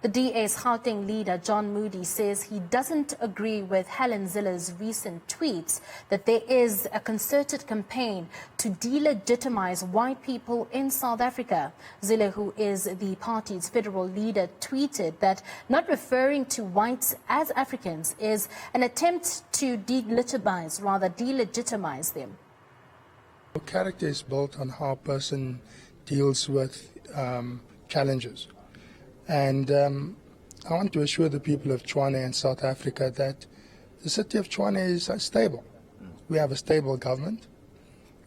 The DA's Gauteng leader, John Moody, says he doesn't agree with Helen Zille's recent tweets that there is a concerted campaign to delegitimize white people in South Africa. Zille, who is the party's federal leader, tweeted that not referring to whites as Africans is an attempt to delegitimize them. Character is built on how a person deals with challenges. And I want to assure the people of Tshwane and South Africa that the city of Tshwane is stable. We have a stable government.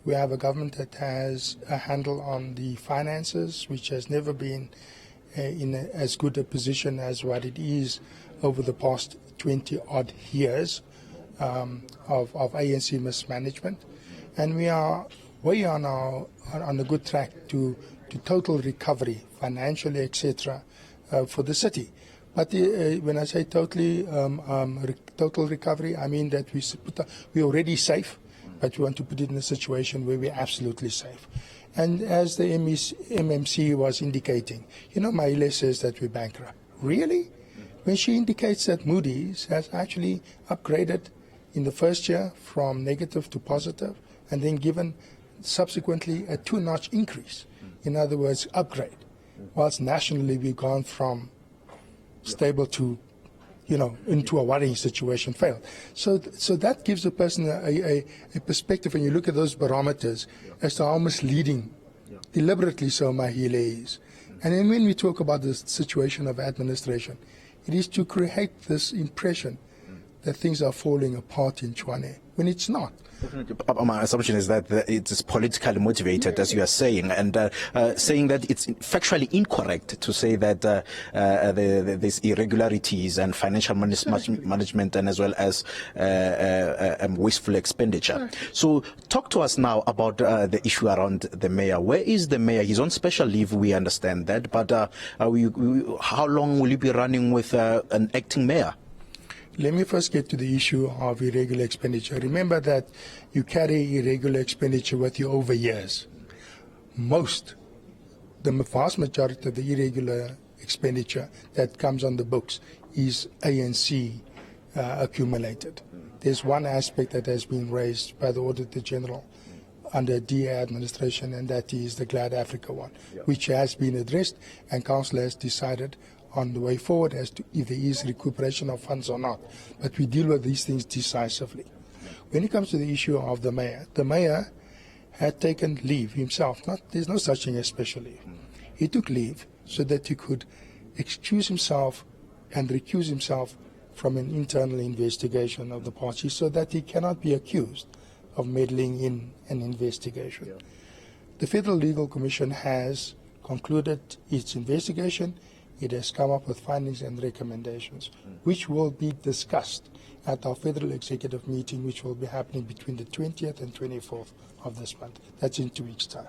We have a government that has a handle on the finances, which has never been in as good a position as what it is over the past 20-odd years of ANC mismanagement. And we are way on a good track to total recovery, financially, etc., for the city. But when I say total recovery, I mean that we're already safe, but we want to put it in a situation where we're absolutely safe. And as the MMC was indicating, Maile says that we're bankrupt. Really? When she indicates that Moody's has actually upgraded in the first year from negative to positive, and then given subsequently a 2-notch increase. In other words, upgrade. Whilst nationally we've gone from stable to, into a worrying situation, failed. So that gives a person a perspective when you look at those barometers as to how misleading, deliberately so, Mahile is. And then when we talk about the situation of administration, it is to create this impression that things are falling apart in Tshwane, when it's not. My assumption is that it is politically motivated, as you are saying, and saying that it's factually incorrect to say that there's irregularities and financial management and as well as wasteful expenditure. So talk to us now about the issue around the mayor. Where is the mayor? He's on special leave, we understand that, but how long will you be running with an acting mayor? Let me first get to the issue of irregular expenditure. Remember that you carry irregular expenditure with you over years. The vast majority of the irregular expenditure that comes on the books is ANC accumulated. There's one aspect that has been raised by the Auditor General under DA administration, and that is the Glad Africa one, which has been addressed, and Council has decided on the way forward as to if there is recuperation of funds or not. But we deal with these things decisively. When it comes to the issue of the mayor had taken leave himself. There's no such thing as special leave. He took leave so that he could excuse himself and recuse himself from an internal investigation of the party so that he cannot be accused of meddling in an investigation. The Federal Legal Commission has concluded its investigation. It has come up with findings and recommendations, which will be discussed at our Federal Executive meeting, which will be happening between the 20th and 24th of this month. That's in 2 weeks' time.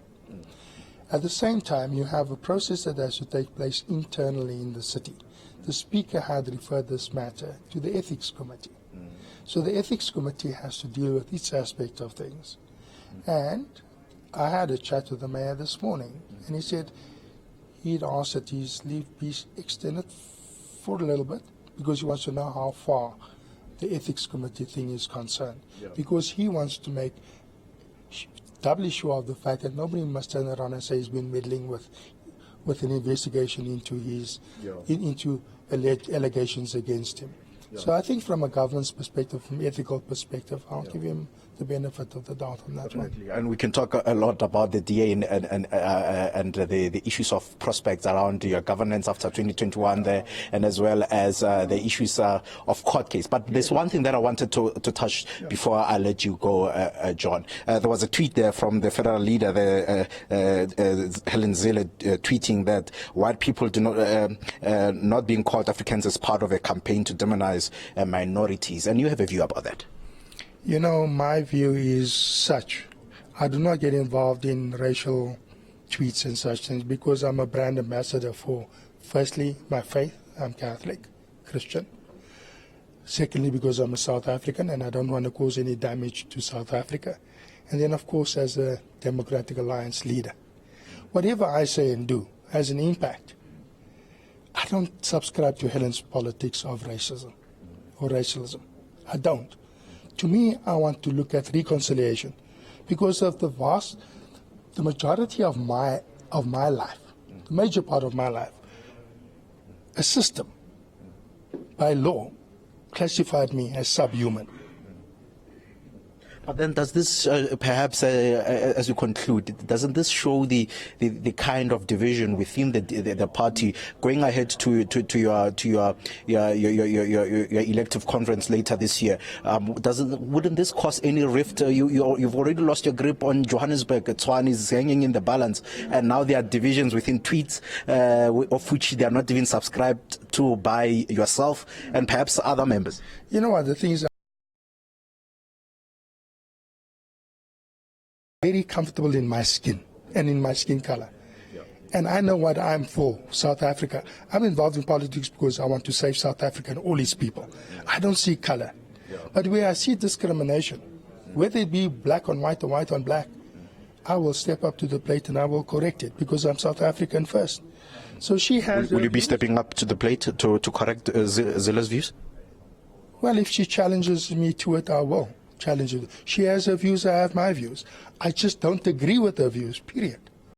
At the same time, you have a process that has to take place internally in the city. The Speaker had referred this matter to the Ethics Committee. So the Ethics Committee has to deal with its aspect of things. And I had a chat with the mayor this morning, and he said he'd asked that his leave be extended for a little bit because he wants to know how far the Ethics Committee thing is concerned. Because he wants to make doubly sure of the fact that nobody must turn around and say he's been meddling with an investigation into his into alleged allegations against him. So I think from a governance perspective, from an ethical perspective, I'll give him the benefit of the doubt on that one. And we can talk a lot about the DA and the issues of prospects around your governance after 2021 there, and as well as the issues of court case. But there's one thing that I wanted to touch before I let you go, John. There was a tweet there from the federal leader, Helen Zille, tweeting that white people do not being called Africans as part of a campaign to demonize minorities. And you have a view about that? You know, my view is such. I do not get involved in racial tweets and such things because I'm a brand ambassador for, firstly, my faith. I'm Catholic, Christian. Secondly, because I'm a South African and I don't want to cause any damage to South Africa. And then, of course, as a Democratic Alliance leader. Whatever I say and do has an impact I don't subscribe to Helen's politics of racism or racialism. I don't. To me, I want to look at reconciliation because of the majority of my life, the major part of my life, a system by law classified me as subhuman. But then does this, perhaps, as we conclude, doesn't this show the kind of division within the party going ahead to your elective conference later this year? Wouldn't this cause any rift? You've already lost your grip on Johannesburg. Tshwane is hanging in the balance, and now there are divisions within tweets, of which they are not even subscribed to by yourself and perhaps other members. You know what, the thing is, very comfortable in my skin and in my skin color. And I know what I'm for, South Africa. I'm involved in politics because I want to save South Africa and all its people. I don't see color. But where I see discrimination, whether it be black on white or white on black, I will step up to the plate and I will correct it because I'm South African first. So she has... Will you be stepping up to the plate to correct Zille's views? Well, if she challenges me to it, I will challenge her. She has her views, I have my views. I just don't agree with her views, period.